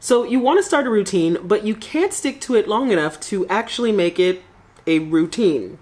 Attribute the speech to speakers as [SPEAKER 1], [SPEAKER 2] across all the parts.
[SPEAKER 1] So you want to start a routine, but you can't stick to it long enough to actually make it a routine.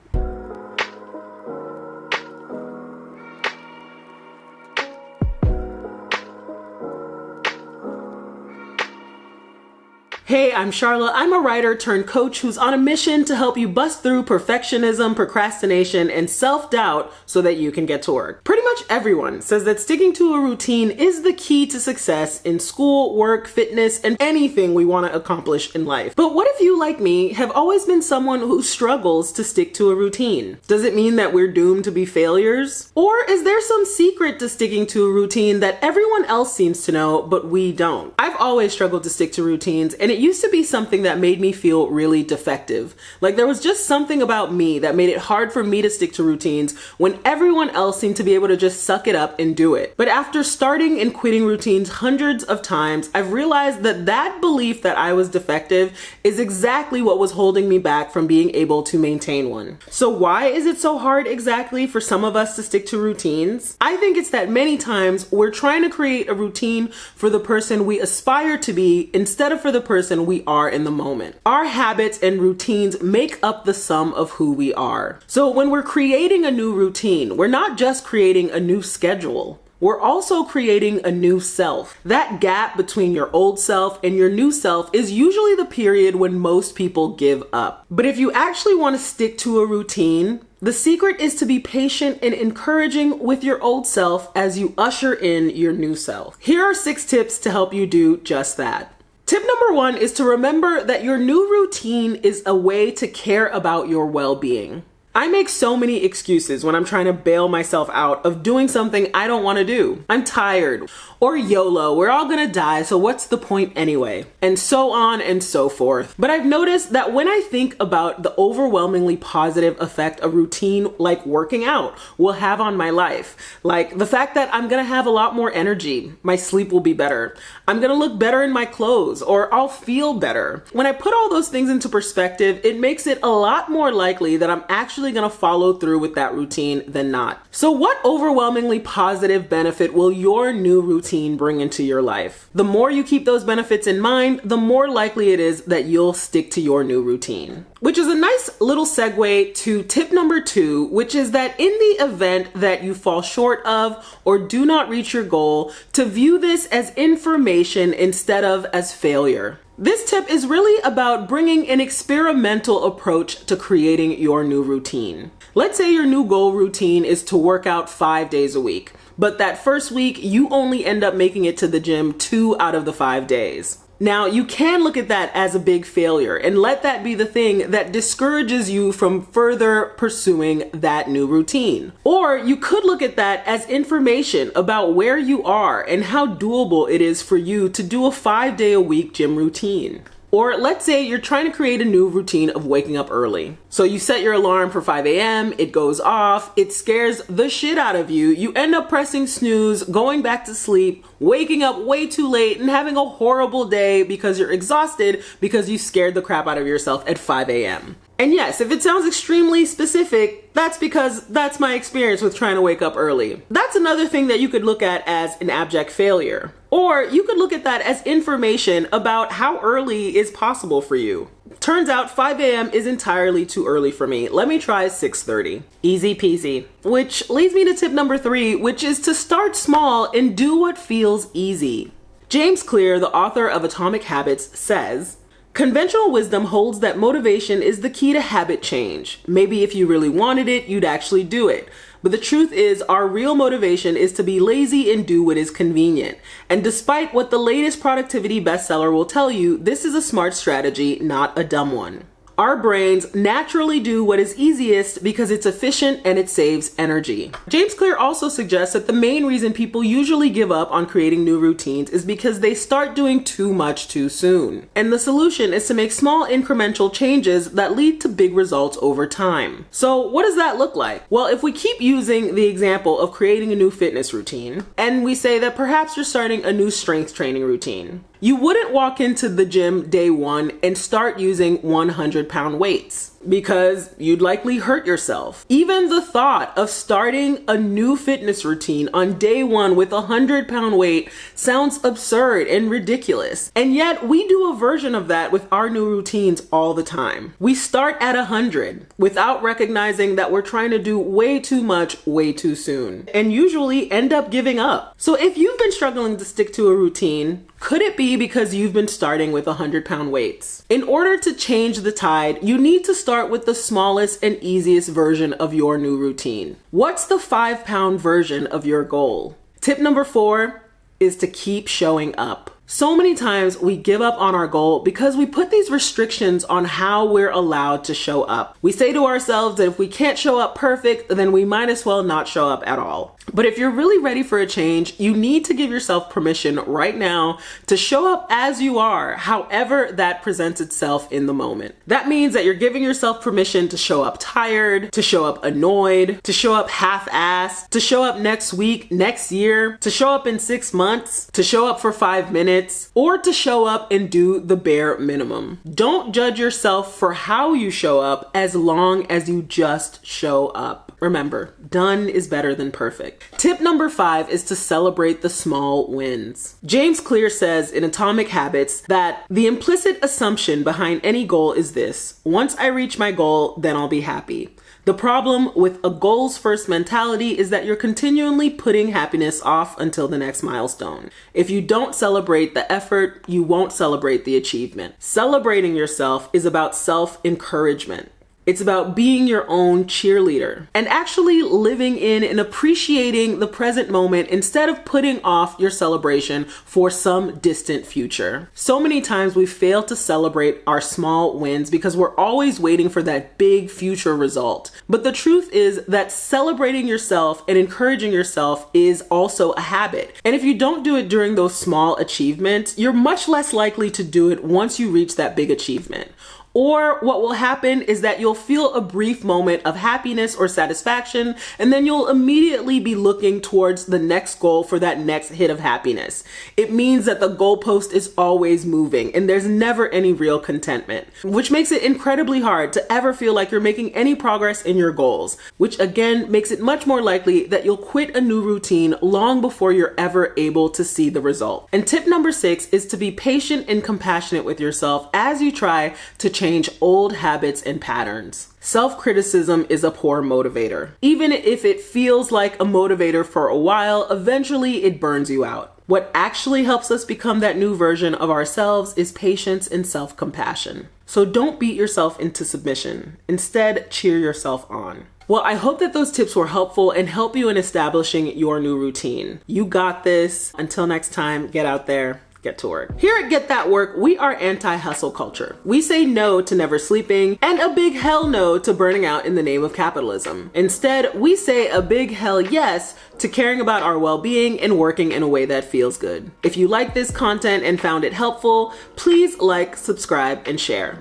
[SPEAKER 1] Hey, I'm Charla. I'm a writer turned coach who's on a mission to help you bust through perfectionism, procrastination, and self-doubt so that you can get to work. Pretty much everyone says that sticking to a routine is the key to success in school, work, fitness, and anything we want to accomplish in life. But what if you, like me, have always been someone who struggles to stick to a routine? Does it mean that we're doomed to be failures? Or is there some secret to sticking to a routine that everyone else seems to know, but we don't? I've always struggled to stick to routines, and it used to be something that made me feel really defective. Like there was just something about me that made it hard for me to stick to routines when everyone else seemed to be able to just suck it up and do it. But after starting and quitting routines hundreds of times, I've realized that that belief that I was defective is exactly what was holding me back from being able to maintain one. So why is it so hard exactly for some of us to stick to routines? I think it's that many times we're trying to create a routine for the person we aspire to be instead of for the person we are in the moment. Our habits and routines make up the sum of who we are. So when we're creating a new routine, we're not just creating a new schedule. We're also creating a new self. That gap between your old self and your new self is usually the period when most people give up. But if you actually want to stick to a routine, the secret is to be patient and encouraging with your old self as you usher in your new self. Here are 6 tips to help you do just that. Tip number 1 is to remember that your new routine is a way to care about your well-being. I make so many excuses when I'm trying to bail myself out of doing something I don't want to do. I'm tired. Or YOLO, we're all gonna die, so what's the point anyway? And so on and so forth. But I've noticed that when I think about the overwhelmingly positive effect a routine like working out will have on my life, like the fact that I'm gonna have a lot more energy, my sleep will be better, I'm gonna look better in my clothes, or I'll feel better. When I put all those things into perspective, it makes it a lot more likely that I'm actually gonna follow through with that routine than not. So what overwhelmingly positive benefit will your new routine bring into your life? The more you keep those benefits in mind, the more likely it is that you'll stick to your new routine. Which is a nice little segue to tip number 2, which is that in the event that you fall short of or do not reach your goal, to view this as information instead of as failure. This tip is really about bringing an experimental approach to creating your new routine. Let's say your new goal routine is to work out 5 days a week, but that first week you only end up making it to the gym 2 out of the 5 days. Now, you can look at that as a big failure and let that be the thing that discourages you from further pursuing that new routine. Or you could look at that as information about where you are and how doable it is for you to do a 5-day-a-week gym routine. Or let's say you're trying to create a new routine of waking up early. So you set your alarm for 5 a.m., it goes off, it scares the shit out of you, you end up pressing snooze, going back to sleep, waking up way too late, and having a horrible day because you're exhausted because you scared the crap out of yourself at 5 a.m. And yes, if it sounds extremely specific, that's because that's my experience with trying to wake up early. That's another thing that you could look at as an abject failure. Or you could look at that as information about how early is possible for you. Turns out 5 a.m. is entirely too early for me. Let me try 6:30. Easy peasy. Which leads me to tip number 3, which is to start small and do what feels easy. James Clear, the author of Atomic Habits, says, "Conventional wisdom holds that motivation is the key to habit change. Maybe if you really wanted it, you'd actually do it. But the truth is, our real motivation is to be lazy and do what is convenient. And despite what the latest productivity bestseller will tell you, this is a smart strategy, not a dumb one." Our brains naturally do what is easiest because it's efficient and it saves energy. James Clear also suggests that the main reason people usually give up on creating new routines is because they start doing too much too soon. And the solution is to make small incremental changes that lead to big results over time. So what does that look like? Well, if we keep using the example of creating a new fitness routine, and we say that perhaps you're starting a new strength training routine, You wouldn't walk into the gym day one and start using 100-pound weights because you'd likely hurt yourself. Even the thought of starting a new fitness routine on day one with a 100-pound weight sounds absurd and ridiculous. And yet we do a version of that with our new routines all the time. We start at 100 without recognizing that we're trying to do way too much way too soon and usually end up giving up. So if you've been struggling to stick to a routine, could it be because you've been starting with 100-pound weights? In order to change the tide, you need to start with the smallest and easiest version of your new routine. What's the 5-pound version of your goal? Tip number 4 is to keep showing up. So many times we give up on our goal because we put these restrictions on how we're allowed to show up. We say to ourselves that if we can't show up perfect, then we might as well not show up at all. But if you're really ready for a change, you need to give yourself permission right now to show up as you are, however that presents itself in the moment. That means that you're giving yourself permission to show up tired, to show up annoyed, to show up half-assed, to show up next week, next year, to show up in 6 months, to show up for 5 minutes, or to show up and do the bare minimum. Don't judge yourself for how you show up as long as you just show up. Remember, done is better than perfect. Tip number 5 is to celebrate the small wins. James Clear says in Atomic Habits that the implicit assumption behind any goal is this: once I reach my goal, then I'll be happy. The problem with a goals first mentality is that you're continually putting happiness off until the next milestone. If you don't celebrate the effort, you won't celebrate the achievement. Celebrating yourself is about self-encouragement. It's about being your own cheerleader and actually living in and appreciating the present moment instead of putting off your celebration for some distant future. So many times we fail to celebrate our small wins because we're always waiting for that big future result. But the truth is that celebrating yourself and encouraging yourself is also a habit. And if you don't do it during those small achievements, you're much less likely to do it once you reach that big achievement. Or what will happen is that you'll feel a brief moment of happiness or satisfaction, and then you'll immediately be looking towards the next goal for that next hit of happiness. It means that the goalpost is always moving and there's never any real contentment, which makes it incredibly hard to ever feel like you're making any progress in your goals, which again makes it much more likely that you'll quit a new routine long before you're ever able to see the result. And tip number 6 is to be patient and compassionate with yourself as you try to change old habits and patterns. Self-criticism is a poor motivator. Even if it feels like a motivator for a while, eventually it burns you out. What actually helps us become that new version of ourselves is patience and self-compassion. So don't beat yourself into submission. Instead, cheer yourself on. Well, I hope that those tips were helpful and help you in establishing your new routine. You got this. Until next time, get out there. Get to work. Here at Get That Work, we are anti-hustle culture. We say no to never sleeping and a big hell no to burning out in the name of capitalism. Instead, we say a big hell yes to caring about our well-being and working in a way that feels good. If you like this content and found it helpful, please like, subscribe, and share.